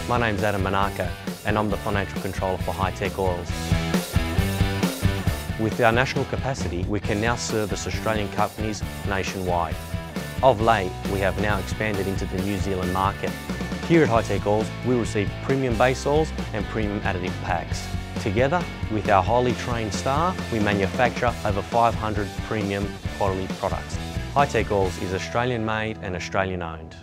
My name's Adam Manaka and I'm the Financial Controller for Hi-Tech Oils. With our national capacity, we can now service Australian companies nationwide. Of late, we have now expanded into the New Zealand market. Here at Hi-Tech Oils, we receive premium base oils and premium additive packs. Together, with our highly trained staff, we manufacture over 500 premium quality products. Hi-Tech Oils is Australian made and Australian owned.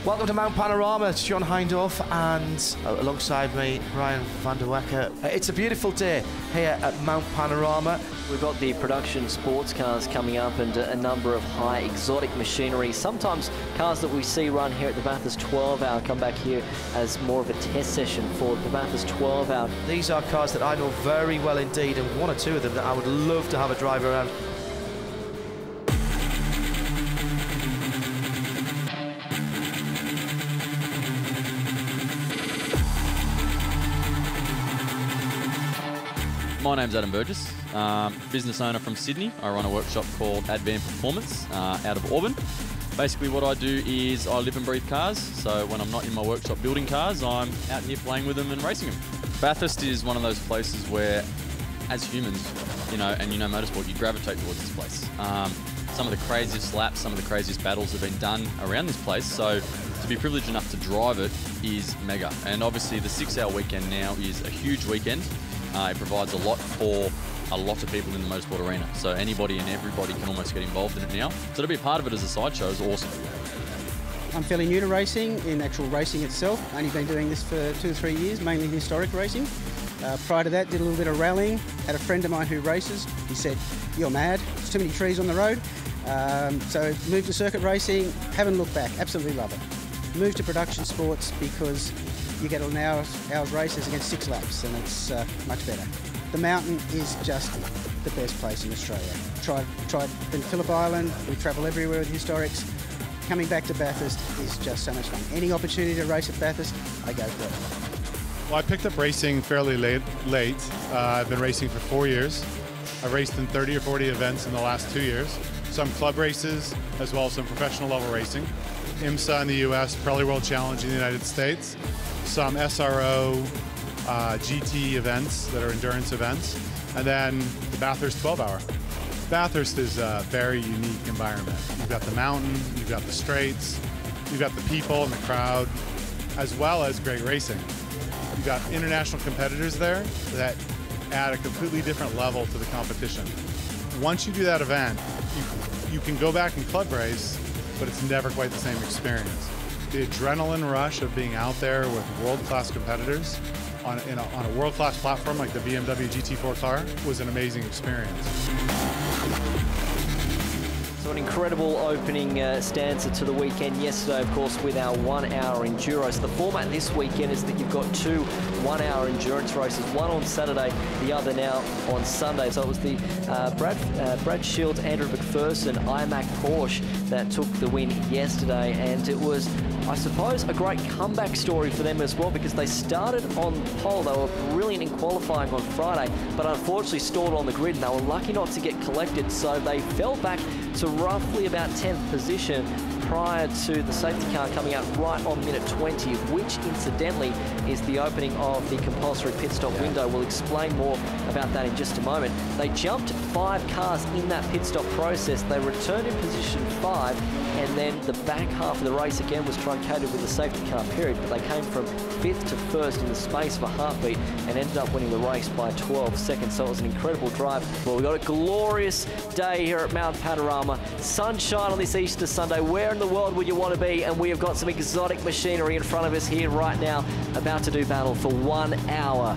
Welcome to Mount Panorama. It's John Hindorf and alongside me, Ryan van der Wecker. It's a beautiful day here at Mount Panorama. We've got the production sports cars coming up and a number of high exotic machinery. Sometimes cars that we see run here at the Bathurst 12 Hour come back here as more of a test session for the Bathurst 12 Hour. These are cars that I know very well indeed, and one or two of them that I would love to have a drive around. My name's Adam Burgess, business owner from Sydney. I run a workshop called Advan Performance out of Auburn. Basically what I do is I live and breathe cars, so when I'm not in my workshop building cars, I'm out here playing with them and racing them. Bathurst is one of those places where, as humans, and motorsport, you gravitate towards this place. Some of the craziest laps, some of the craziest battles have been done around this place, so to be privileged enough to drive it is mega. And obviously the 6-hour weekend now is a huge weekend. It provides a lot for a lot of people in the motorsport arena. So anybody and everybody can almost get involved in it now. So to be a part of it as a sideshow is awesome. I'm fairly new to racing, in actual racing itself. Only been doing this for 2 or 3 years, mainly historic racing. Prior to that, did a little bit of rallying. Had a friend of mine who races. He said, "You're mad, there's too many trees on the road." So moved to circuit racing, haven't looked back, absolutely love it. Moved to production sports because you get an hour's races against 6 laps, and it's much better. The mountain is just the best place in Australia. Tried in Phillip Island, we travel everywhere with historics. Coming back to Bathurst is just so much fun. Any opportunity to race at Bathurst, I go for it. Well, I picked up racing fairly late. I've been racing for 4 years. I've raced in 30 or 40 events in the last 2 years. Some club races, as well as some professional level racing. IMSA in the US, Pirelli World Challenge in the United States. Some SRO, GT events that are endurance events, and then the Bathurst 12 Hour. Bathurst is a very unique environment. You've got the mountain, you've got the straights, you've got the people and the crowd, as well as great racing. You've got international competitors there that add a completely different level to the competition. Once you do that event, you can go back and club race, but it's never quite the same experience. The adrenaline rush of being out there with world-class competitors on a world-class platform like the BMW GT4 car was an amazing experience. So an incredible opening stanza to the weekend yesterday, of course, with our 1-hour enduro. So the format this weekend is that you've got 2 1-hour endurance races, one on Saturday, the other now on Sunday. So it was the Brad Shields, Andrew McPherson, iMac Porsche that took the win yesterday, and it was, I suppose, a great comeback story for them as well, because they started on pole. They were brilliant in qualifying on Friday, but unfortunately stalled on the grid, and they were lucky not to get collected, so they fell back to roughly about 10th position prior to the safety car coming out right on minute 20, which incidentally is the opening of the compulsory pit stop window. We'll explain more about that in just a moment. They jumped 5 cars in that pit stop process. They returned in position 5, and then the back half of the race again was truncated with the safety car period, but they came from 5th to 1st in the space of a heartbeat and ended up winning the race by 12 seconds. So it was an incredible drive. Well, we've got a glorious day here at Mount Panorama. Sunshine on this Easter Sunday. Where in the world would you want to be? And we have got some exotic machinery in front of us here right now, about to do battle for 1 hour.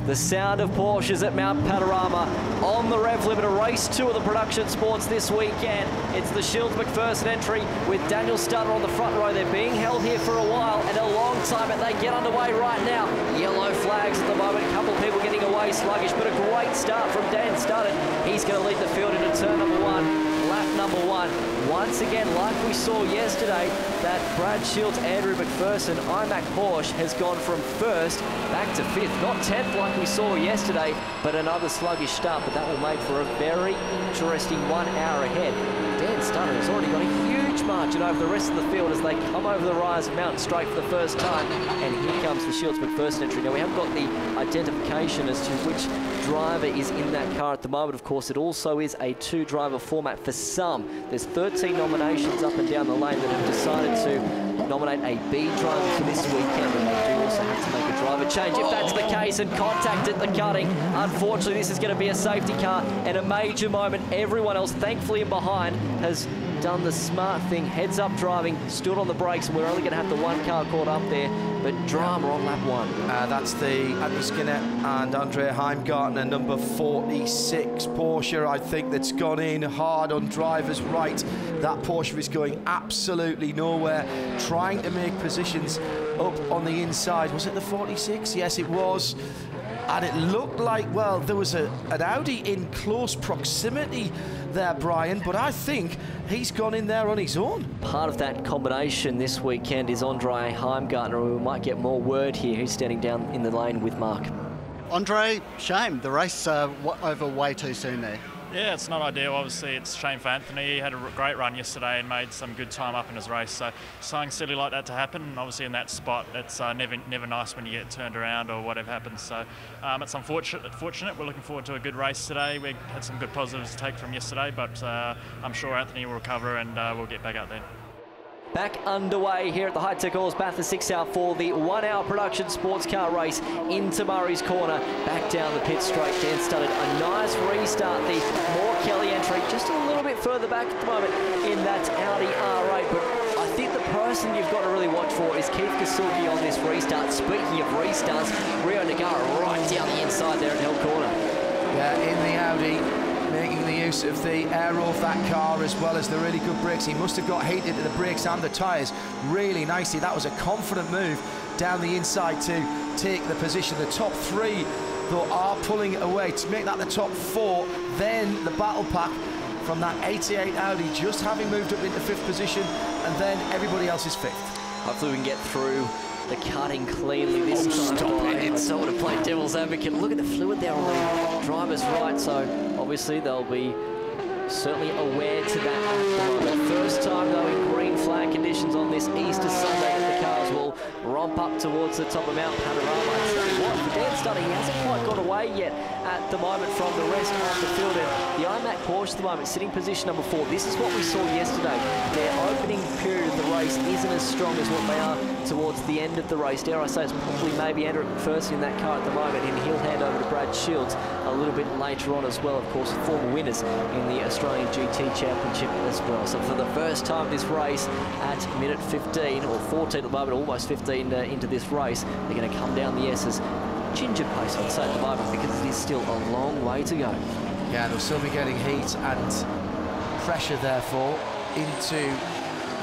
The sound of Porsches at Mount Panorama on the rev limiter. Race 2 of the production sports this weekend. It's the Shields McPherson entry with Daniel Stutter on the front row. They're being held here for a while and a long time, but they get underway right now. Yellow flags at the moment. A couple of people getting away sluggish, but a great start from Dan Stutter. He's going to lead the field into turn number 1. Lap number 1. Once again, like we saw yesterday, that Brad Shields, Andrew McPherson, iMac Porsche has gone from 1st back to 5th. Not 10th like we saw yesterday, but another sluggish start, but that will make for a very interesting 1 hour ahead. Dan Stutter has already got a huge margin over the rest of the field as they come over the rise of Mountain Straight for the first time, and here comes the Shields McPherson entry. Now, we haven't got the identification as to which driver is in that car at the moment. Of course, it also is a 2-driver format for some. There's 13 nominations up and down the lane that have decided to nominate a B driver for this weekend, and they do also have to make a driver change if that's the case, and contact at the cutting. Unfortunately, this is going to be a safety car and a major moment. Everyone else, thankfully in behind, has done the smart thing, heads up driving, stood on the brakes, and we're only going to have the 1 car caught up there, but drama on lap 1. That's the Andy Skinner and Andre Heimgartner, number 46 Porsche, I think, that's gone in hard on driver's right. That Porsche is going absolutely nowhere, trying to make positions up on the inside. Was it the 46? Yes, it was. And it looked like, well, there was an Audi in close proximity there, Brian, but I think he's gone in there on his own. Part of that combination this weekend is Andre Heimgartner. We might get more word here. Who's standing down in the lane with Mark? Andre, shame. The race over way too soon there. Yeah, it's not ideal. Obviously, it's a shame for Anthony. He had a great run yesterday and made some good time up in his race. So something silly like that to happen, and obviously in that spot, it's never nice when you get turned around or whatever happens. So it's unfortunate. We're looking forward to a good race today. We had some good positives to take from yesterday, but I'm sure Anthony will recover and we'll get back out there. Back underway here at the High Tech Halls, Bathurst 6 Hour for the 1 hour production sports car race into Murray's Corner. Back down the pit straight, Dan Studdard. A nice restart, the Moore Kelly entry, just a little bit further back at the moment in that Audi R8. But I think the person you've got to really watch for is Keith Kasugi on this restart. Speaking of restarts, Rio Nagara right down the inside there at Hill Corner. Yeah, in the Audi, making the use of the air of that car as well as the really good brakes. He must have got heat into the brakes and the tyres really nicely. That was a confident move down the inside to take the position. The top 3, though, are pulling away to make that the top 4. Then the battle pack from that 88 Audi just having moved up into 5th position, and then everybody else is 5th. Hopefully we can get through the cutting cleanly this time. I don't want to play devil's advocate. Look at the fluid there on the driver's right, so obviously they'll be certainly aware to that. The first time though in green flag conditions on this Easter Sunday, the cars will romp up towards the top of Mount Panorama. I tell you what, for Dan Stutter, he hasn't quite got away yet at the moment from the rest of the field. And the iMac Porsche at the moment sitting position number 4. This is what we saw yesterday. Their opening period of the race isn't as strong as what they are towards the end of the race. Dare I say, it's probably maybe Andrew McPherson in that car at the moment, and he'll hand over to Brad Shields a little bit later on as well. Of course, former winners in the Australian GT Championship as well. So for the first time this race at minute 15 or 14 at the moment, almost 15 into this race, they're going to come down the S's ginger pace, I'd say, at the moment, because it is still a long way to go. Yeah, they'll still be getting heat and pressure, therefore, into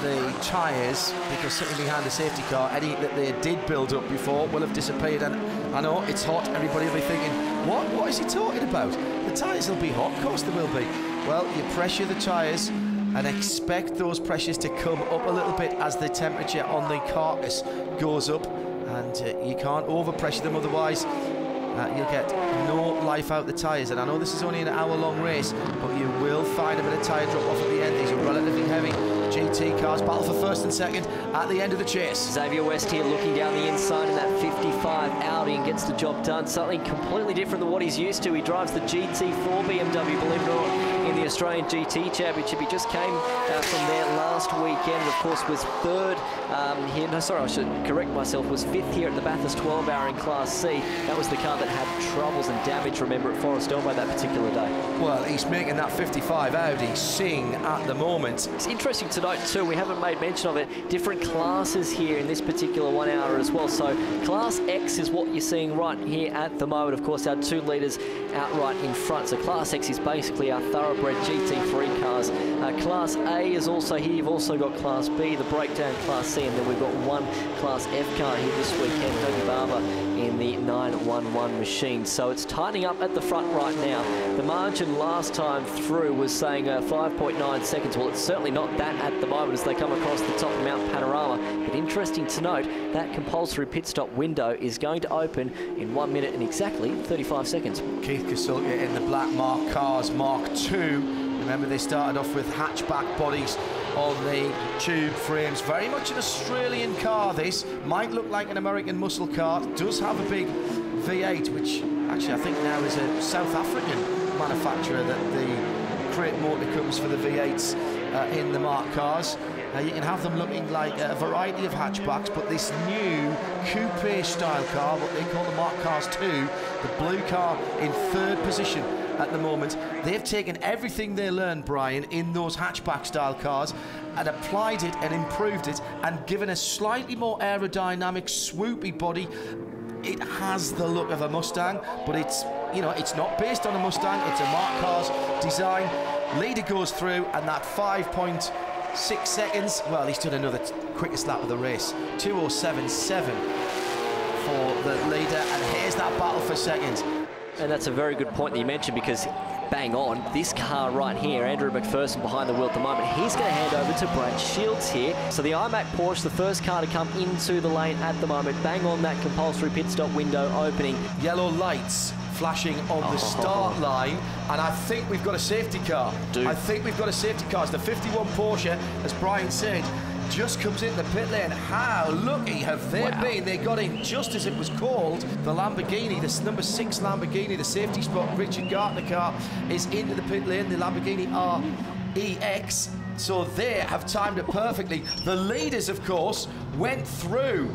the tyres, because sitting behind the safety car, any that they did build up before will have disappeared. And I know it's hot, everybody will be thinking, what is he talking about? The tyres will be hot, of course they will be. Well, you pressure the tyres and expect those pressures to come up a little bit as the temperature on the carcass goes up, and you can't overpressure them, otherwise you'll get no life out the tyres. And I know this is only an hour-long race, but you will find a bit of tyre drop off at the end. These are relatively heavy GT cars, battle for 1st and 2nd at the end of the chase. Xavier West here looking down the inside in that 55 Audi and gets the job done. Something completely different than what he's used to. He drives the GT4 BMW, believe it or not. in the Australian GT Championship. He just came from there last weekend. Of course, was third here. No, sorry, I should correct myself. Was fifth here at the Bathurst 12-hour in Class C. That was the car that had troubles and damage, remember, at Forest Elbow that particular day. Well, he's making that 55 Audi sing at the moment. It's interesting to note, too, we haven't made mention of it, different classes here in this particular 1 hour as well. So Class X is what you're seeing right here at the moment. Of course, our 2 litres outright in front. So Class X is basically our thoroughbred GT3 cars. Class A is also here. You've also got Class B, the breakdown Class C, and then we've got 1 Class F car here this weekend, Hoagie Barber in the 911 machine. So it's tightening up at the front right now. The margin last time through was saying 5.9 seconds. Well, it's certainly not that at the moment as they come across the top of Mount Panorama. But interesting to note, that compulsory pit stop window is going to open in 1 minute and exactly 35 seconds. Keith Kasulka in the black Mark cars, Mark II. Remember, they started off with hatchback bodies on the tube frames. Very much an Australian car, this. Might look like an American muscle car. Does have a big V8, which actually I think now is a South African manufacturer that the crate motor comes for the V8s in the Mark cars. You can have them looking like a variety of hatchbacks, but this new coupe style car, what they call the Mark Cars 2, the blue car in third position at the moment. They've taken everything they learned, Brian, in those hatchback style cars and applied it and improved it and given a slightly more aerodynamic, swoopy body. It has the look of a Mustang, but it's, you know, it's not based on a Mustang. It's a Mark Cars design. Leader goes through, and that 5.6 seconds, well, he's done another quickest lap of the race, 2:07.7 for the leader, and here's that battle for second. And that's a very good point that you mentioned, because bang on, this car right here, Andrew McPherson behind the wheel at the moment, he's going to hand over to Brad Shields here. So the iMac Porsche, the first car to come into the lane at the moment, bang on that compulsory pit stop window opening. Yellow lights flashing on the start line, and I think we've got a safety car. I think we've got a safety car. It's the 51 Porsche, as Brian said, just comes into the pit lane. How lucky have they been? They got in just as it was called. The Lamborghini, this number 6 Lamborghini, the safety spot, Richard Gartner car, is into the pit lane, the Lamborghini REX. So they have timed it perfectly. The leaders, of course, went through.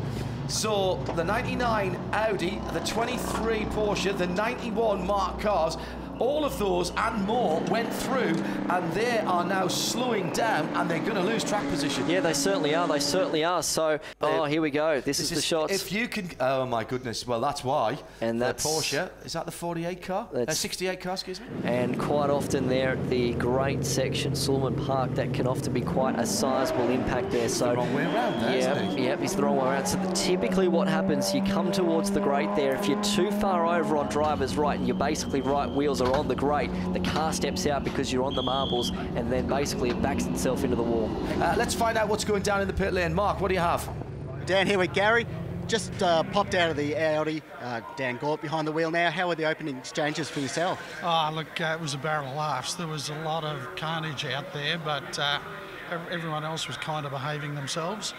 So the 99 Audi, the 23 Porsche, the 91 Mark Cars, all of those and more went through, and they are now slowing down, and they're going to lose track position. Yeah, they certainly are. They certainly are. So, here we go. This is the shots. If you can, oh my goodness. Well, that's why. And that's the Porsche. Is that the 48 car? 68 car, excuse me. And quite often there at the grate section, Sullivan Park, that can often be quite a sizable impact there. So the wrong way around there, isn't it? Yep, it's the wrong way around. So typically what happens, you come towards the grate there. If you're too far over on driver's right, and you're basically right wheels are on the grate, the car steps out because you're on the marbles, and then basically it backs itself into the wall. Let's find out what's going down in the pit lane. Mark, what do you have? Dan here with Gary. Just popped out of the Audi. Dan Gort behind the wheel now. How were the opening exchanges for yourself? Oh, look, it was a barrel of laughs. There was a lot of carnage out there, but everyone else was kind of behaving themselves.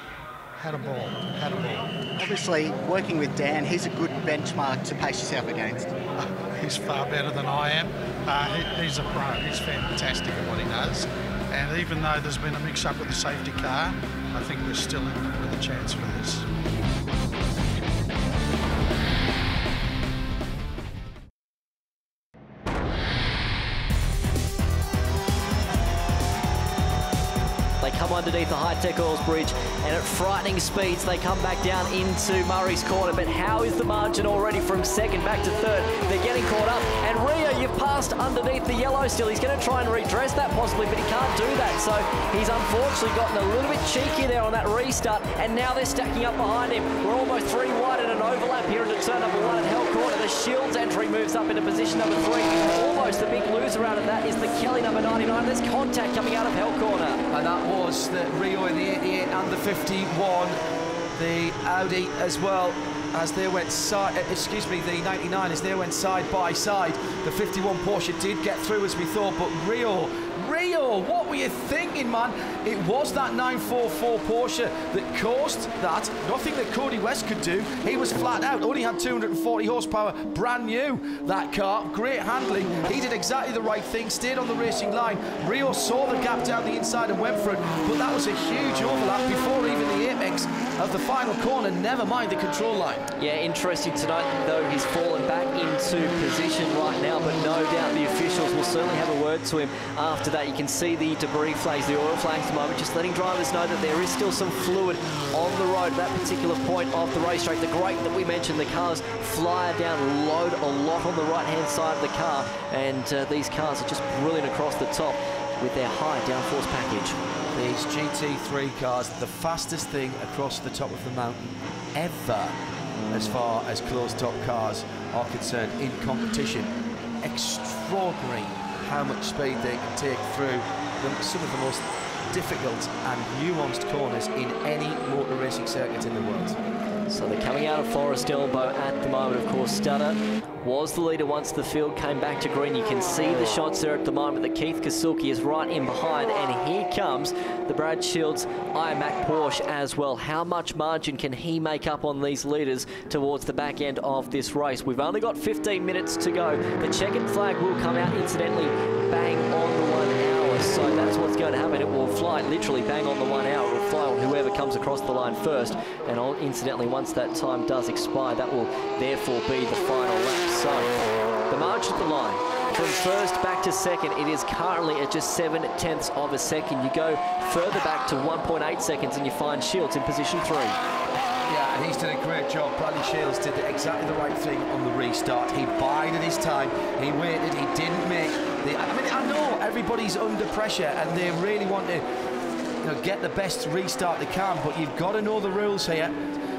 Had a ball, had a ball. Obviously, working with Dan, he's a good benchmark to pace yourself against. He's far better than I am. He's a pro. He's fantastic at what he does. And even though there's been a mix-up with the safety car, I think we're still in with a chance for this. They come underneath the high-tech oils bridge, and at frightening speeds they come back down into Murray's Corner. But how is the margin already from second back to third? They're getting caught up, and Rio, you've passed underneath the yellow still. He's going to try and redress that possibly, but he can't do that. So he's unfortunately gotten a little bit cheeky there on that restart, and now they're stacking up behind him. We're almost 3 wide in an overlap here into turn number 1 at Hell Corner. The Shields entry moves up into position number 3. Almost the big loser out of that is the Kelly number 99. There's contact coming out of Hell Corner. And that was the Rio in the 88 and the 51, the Audi as well, as they went side, the 99 as they went side by side. The 51 Porsche did get through as we thought, but Rio, what were you you're thinking, man, it was that 944 Porsche that caused that. Nothing that Cody West could do. He was flat out, only had 240 horsepower, brand new, that car, great handling. He did exactly the right thing, stayed on the racing line. Rio saw the gap down the inside and went for it, but that was a huge overlap before even the apex of the final corner, never mind the control line. Yeah, interesting tonight, though he's fallen back into position right now, but no doubt the officials will certainly have a word to him after that. You can see the debris flags, the oil flags at the moment, just letting drivers know that there is still some fluid on the road at that particular point of the racetrack. The grate that we mentioned, the cars fly down, load a lot on the right-hand side of the car, and these cars are just brilliant across the top with their high downforce package. These GT3 cars, the fastest thing across the top of the mountain ever, as far as closed-top cars are concerned in competition. Extraordinary how much speed they can take through some of the most difficult and nuanced corners in any motor racing circuit in the world. So they're coming out of Forest Elbow at the moment. Of course, Stutter was the leader once the field came back to green. You can see the shots there at the moment that Keith Kasuki is right in behind, and here comes the Brad Shields iMac Porsche as well. How much margin can he make up on these leaders towards the back end of this race? We've only got 15 minutes to go. The checkered flag will come out, incidentally, bang on the 1 hour. So that's what's going to happen. It will fly literally bang on the 1 hour. It will fly on whoever comes across the line first. And incidentally, once that time does expire, that will therefore be the final lap. So the margin at the line, from first back to second, it is currently at just 7/10 of a second. You go further back to 1.8 seconds and you find Shields in position 3. Yeah, and he's done a great job. Bradley Shields did exactly the right thing on the restart. He bided his time, he waited, he didn't make the... I mean, I know everybody's under pressure and they really want to, you know, get the best restart they can, but you've got to know the rules here.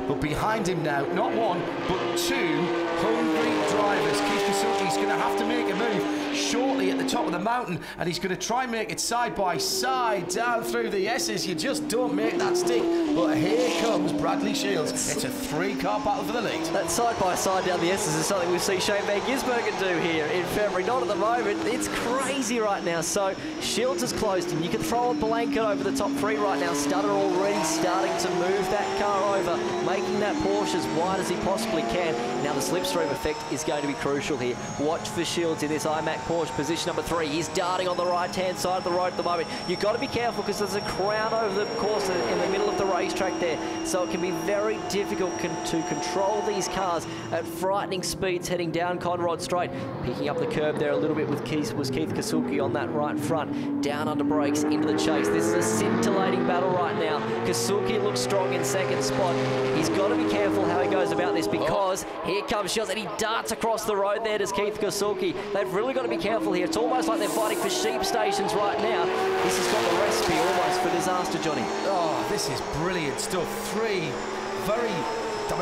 But behind him now, not one, but two hungry drivers. Keith Kasuki's going to have to make a move shortly at the top of the mountain, and he's going to try and make it side by side down through the S's. You just don't make that stick. But here comes Bradley Shields. It's a 3-car battle for the lead. That side by side down the S's is something we've seen Shane Van Gisbergen do here in February. Not at the moment. It's crazy right now. So Shields is closed, and you can throw a blanket over the top 3 right now. Stutter already starting to move that car over, making that Porsche as wide as he possibly can. Now the slipstream effect is going to be crucial here. Watch for Shields in this iMac Porsche, position number 3. He's darting on the right-hand side of the road at the moment. You've got to be careful because there's a crown over the course in the middle of the racetrack there. So it can be very difficult to control these cars at frightening speeds heading down Conrod Straight. Picking up the curb there a little bit with Keith Kasuki on that right front. Down under brakes into the chase. This is a scintillating battle right now. Kasuki looks strong in second spot. He's got to be careful how he goes about this because here comes Shields and he darts across the road there. Does Keith Kasuki. They've really got to be careful here. It's almost like they're fighting for sheep stations right now. This has got the recipe almost for disaster, Johnny. Oh, this is brilliant stuff. 3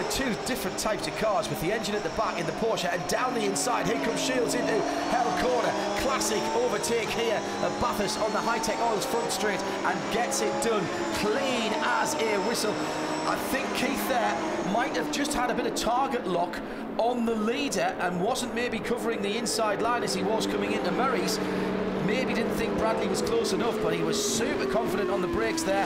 two different types of cars with the engine at the back in the Porsche and down the inside. Here comes Shields into Hell Corner. Classic overtake here at Bathurst on the High-Tech Oils front straight and gets it done clean as a whistle. I think Keith there might have just had a bit of target lock on the leader and wasn't maybe covering the inside line as he was coming into Murray's. Maybe didn't think Bradley was close enough, but he was super confident on the brakes there.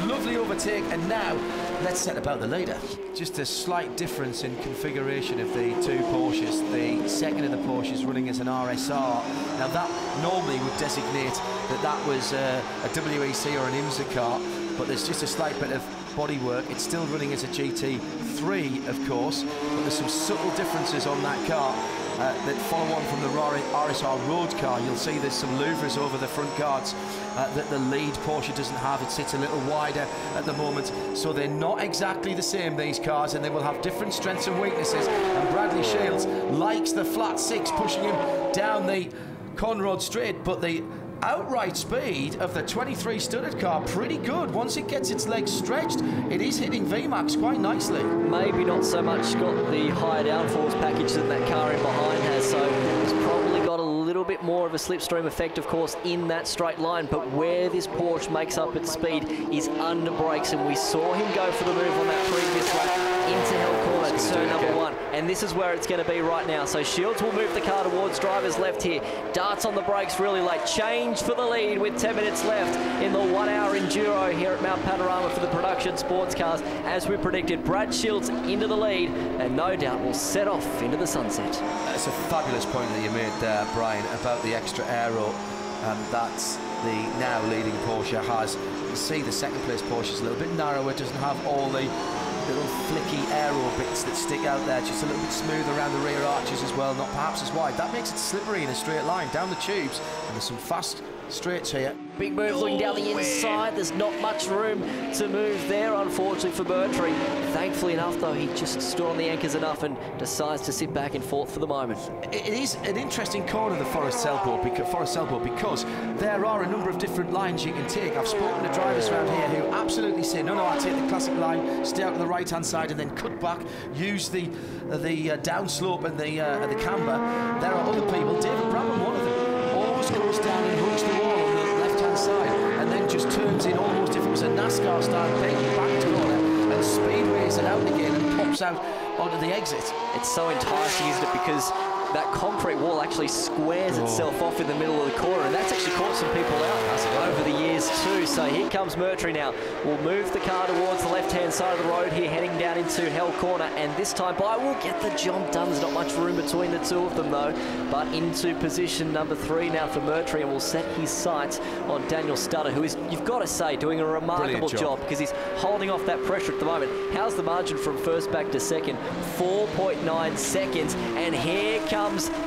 Lovely overtake, and now let's set about the leader. Just a slight difference in configuration of the two Porsches. The second of the Porsches running as an RSR. Now that normally would designate that was a WEC or an IMSA car, but there's just a slight bit of bodywork. It's still running as a GT3, of course, but there's some subtle differences on that car that follow on from the RSR road car. You'll see there's some louvers over the front guards that the lead Porsche doesn't have. It sits a little wider at the moment, so they're not exactly the same, these cars, and they will have different strengths and weaknesses. And Bradley Shields likes the flat 6 pushing him down the Conrod Straight, but the outright speed of the 23 studded car pretty good. Once it gets its legs stretched, it is hitting VMAX quite nicely. Maybe not so much got the higher downforce package that car in behind has, so it's probably got a little bit bit more of a slipstream effect, of course, in that straight line, but where this Porsche makes up its speed is under brakes, and we saw him go for the move on that previous lap into Hell Corner, turn number 1, and this is where it's going to be right now. So Shields will move the car towards driver's left here, darts on the brakes really late, change for the lead with 10 minutes left in the 1 hour enduro here at Mount Panorama for the production sports cars. As we predicted, Brad Shields into the lead, and no doubt will set off into the sunset. It's a fabulous point that you made there, Brian, about the extra aero that the now leading Porsche has. You can see the second place Porsche is a little bit narrower, doesn't have all the little flicky aero bits that stick out there, just a little bit smooth around the rear arches as well, not perhaps as wide. That makes it slippery in a straight line down the tubes, and there's some fast straights here. Big move looking down the inside. There's not much room to move there, unfortunately, for Bertry. Thankfully enough, though, he just stood on the anchors enough and decides to sit back in fourth for the moment. It is an interesting corner, the Forest Sailboat, because there are a number of different lines you can take. I've spoken to drivers around here who absolutely say, no, I take the classic line, stay out to the right-hand side and then cut back, use the downslope and the camber. There are other people, David Brabham, one of them, always goes down and hugs the wall on the left-hand side and then just turns in almost if it was a NASCAR style bacon back corner and speedways it out again and pops out onto the exit. It's so enticing, isn't it, because that concrete wall actually squares itself off in the middle of the corner, and that's actually caught some people out over the years too. So here comes Mertry now. We'll move the car towards the left-hand side of the road here, heading down into Hell Corner, and this time by will get the job done. There's not much room between the two of them though, but into position number 3 now for Mertry, and will set his sights on Daniel Stutter, who is, you've got to say, doing a remarkable job because he's holding off that pressure at the moment. How's the margin from first back to second? 4.9 seconds, and here comes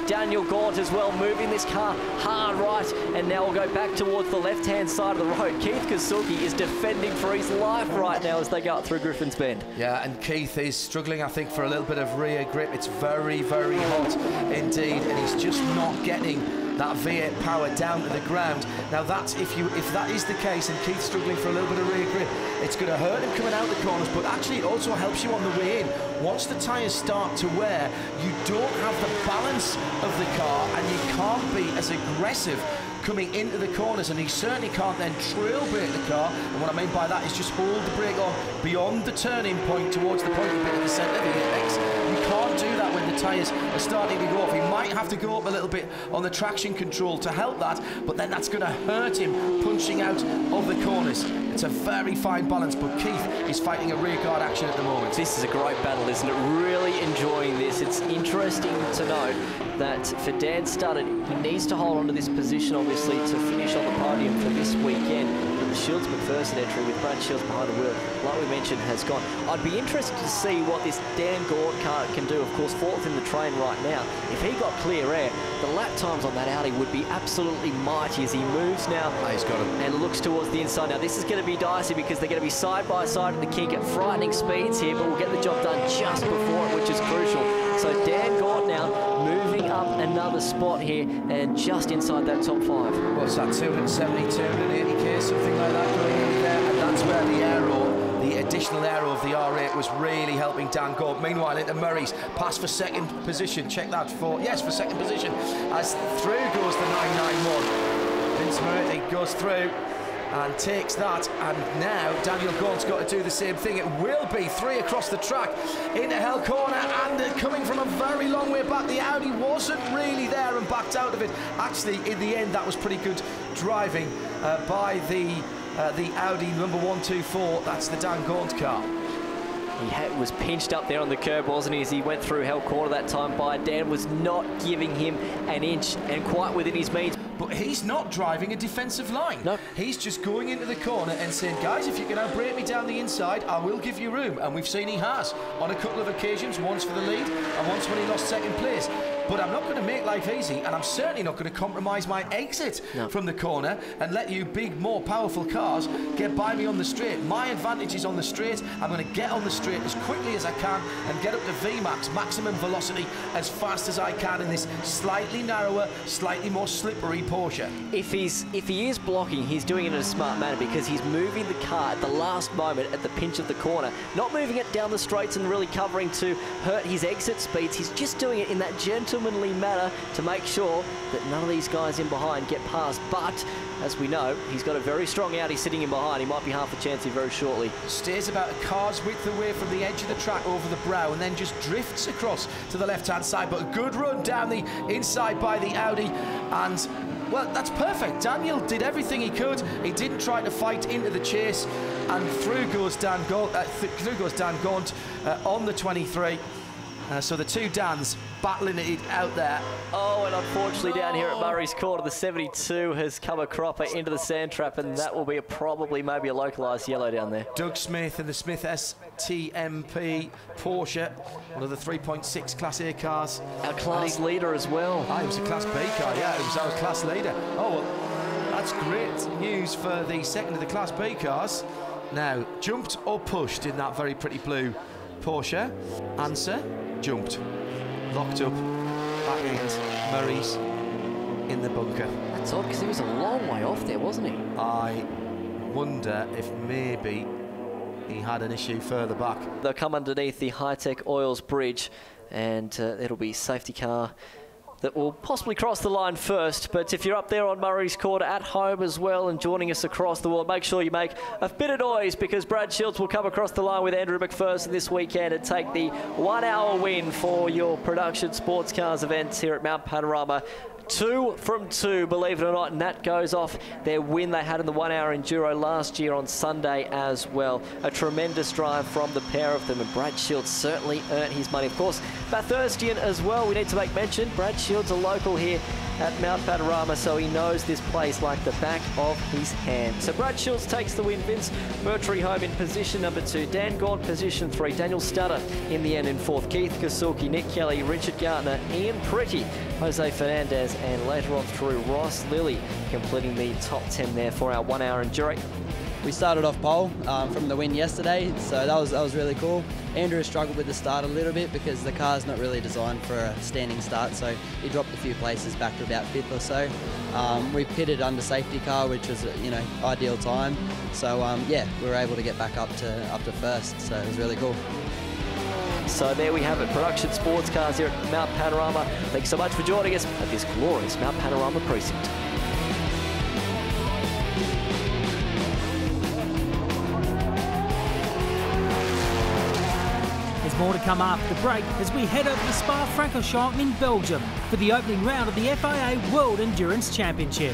Daniel Gaunt as well, moving this car hard right, and now we'll go back towards the left-hand side of the road. Keith Kasuki is defending for his life right now as they go up through Griffin's Bend. Yeah, and Keith is struggling, I think, for a little bit of rear grip. It's very, very hot indeed, and he's just not getting that V8 power down to the ground. Now that's if that is the case and Keith's struggling for a little bit of rear grip, it's going to hurt him coming out the corners, but actually it also helps you on the way in. Once the tyres start to wear, you don't have the balance of the car and you can't be as aggressive coming into the corners, and he certainly can't then trail brake the car. And what I mean by that is just hold the brake on beyond the turning point towards the point of the centre of the apex. You can't do that when the tyres are starting to go off. He might have to go up a little bit on the traction control to help that, but then that's going to hurt him punching out of the corners. It's a very fine balance, but Keith is fighting a rear guard action at the moment. This is a great battle, isn't it? Really enjoying this. It's interesting to note that for Dan Stutter, he needs to hold on to this position, obviously, to finish on the podium for this weekend. But the Shields McPherson entry with Brad Shields behind the wheel, like we mentioned, has gone. I'd be interested to see what this Dan Gaunt car can do. Of course, fourth in the train right now. If he got clear air, the lap times on that Audi would be absolutely mighty as he moves now and looks towards the inside. Now, this is going to be dicey because they're going to be side by side at the kink at frightening speeds here, but we'll get the job done just before it, which is crucial. So Dan Gaunt now moving up another spot here and just inside that top 5. What's that, 270, 280k, something like that going in there, and that's where the aero, the additional aero of the R8 was really helping Dan Gaunt. Meanwhile, into Murray's pass for second position. Check that for second position. As through goes the 991. Vince Murray goes through and takes that, and now Daniel Gaunt's got to do the same thing. It will be 3 across the track into Hell Corner, and coming from a very long way back. The Audi wasn't really there and backed out of it. Actually, in the end, that was pretty good driving by the Audi number 124. That's the Dan Gaunt car. He was pinched up there on the curb, wasn't he, as he went through Hell Corner that time by Dan. Was not giving him an inch, and quite within his means. But he's not driving a defensive line. No. He's just going into the corner and saying, guys, if you can outbrake me down the inside, I will give you room. And we've seen he has on a couple of occasions, once for the lead and once when he lost second place. But I'm not going to make life easy, and I'm certainly not going to compromise my exit from the corner and let you big, more powerful cars get by me on the straight. My advantage is on the straight. I'm going to get on the straight as quickly as I can and get up to VMAX, maximum velocity, as fast as I can in this slightly narrower, slightly more slippery Porsche. If he is blocking, he's doing it in a smart manner because he's moving the car at the last moment at the pinch of the corner, not moving it down the straights and really covering to hurt his exit speeds. He's just doing it in that gentle gentlemanly manner to make sure that none of these guys in behind get past. But as we know, he's got a very strong Audi sitting in behind. He might be half a chance here very shortly. Stays about a car's width away from the edge of the track over the brow and then just drifts across to the left-hand side. But a good run down the inside by the Audi, and well, that's perfect. Daniel did everything he could. He didn't try to fight into the chase, and through goes Dan Gaunt on the 23. So the two Dans battling it out there. Oh, and unfortunately down here at Murray's Corner, the 72 has come a cropper into the sand trap, and that will be maybe a localised yellow down there. Doug Smith and the Smith STMP Porsche, one of the 3.6 Class A cars. Our class leader as well. It was a Class B car, yeah, it was our class leader. Oh, well, that's great news for the second of the Class B cars. Now, jumped or pushed in that very pretty blue Porsche? Answer, jumped. Locked up, back end, Murray's in the bunker. That's odd, because he was a long way off there, wasn't he? I wonder if maybe he had an issue further back. They'll come underneath the High-Tech Oils bridge, and it'll be safety car that will possibly cross the line first. But if you're up there on Murray's Corner at home as well and joining us across the world, make sure you make a bit of noise, because Brad Shields will come across the line with Andrew McPherson this weekend and take the 1 hour win for your production sports cars events here at Mount Panorama. 2 from 2, believe it or not, and that goes off their win they had in the 1 hour enduro last year on Sunday as well. A tremendous drive from the pair of them, and Brad Shields certainly earned his money. Of course, Bathurstian as well, we need to make mention. Brad Shields, a local here at Mount Panorama, so he knows this place like the back of his hand. So Brad Shields takes the win. Vince Murtry home in position number 2. Dan Gaunt position 3. Daniel Stutter in the end in 4th. Keith Kasuki, Nick Kelly, Richard Gartner, Ian Pretty, Jose Fernandez, and later on through Ross Lilly, completing the top 10 there for our 1 hour enduro. We started off pole from the win yesterday, so that was really cool. Andrew struggled with the start a little bit because the car's not really designed for a standing start, so he dropped a few places back to about 5th or so. We pitted under safety car, which was ideal time. So yeah, we were able to get back up to 1st, so it was really cool. So there we have it, production sports cars here at Mount Panorama. Thanks so much for joining us at this glorious Mount Panorama precinct. There's more to come after the break as we head over to Spa-Francorchamps in Belgium for the opening round of the FIA World Endurance Championship.